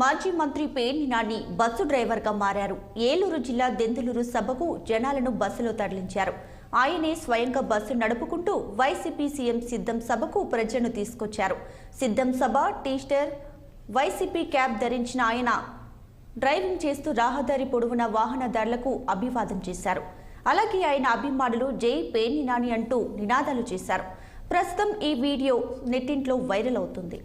మాజీ మంత్రి పేర్ని నాని బస్సు డ్రైవర్గా మారారు. ఏలూరు జిల్లా దెందులూరు సభకు జనాలను బస్సులో తరలించారు. ఆయనే స్వయంగా బస్సు నడుపుకుంటూ వైసీపీ సీఎం సిద్ధం సభకు ప్రజలను తీసుకొచ్చారు. సిద్ధం సభ టీస్టర్ వైసీపీ క్యాబ్ ధరించిన ఆయన డ్రైవింగ్ చేస్తూ రహదారి పొడవున వాహనదారులకు అభివాదం చేశారు. అలాగే ఆయన అభిమానులు జై పేర్ని నాని అంటూ నినాదాలు చేశారు. ప్రస్తుతం ఈ వీడియో నెట్టింట్లో వైరల్ అవుతుంది.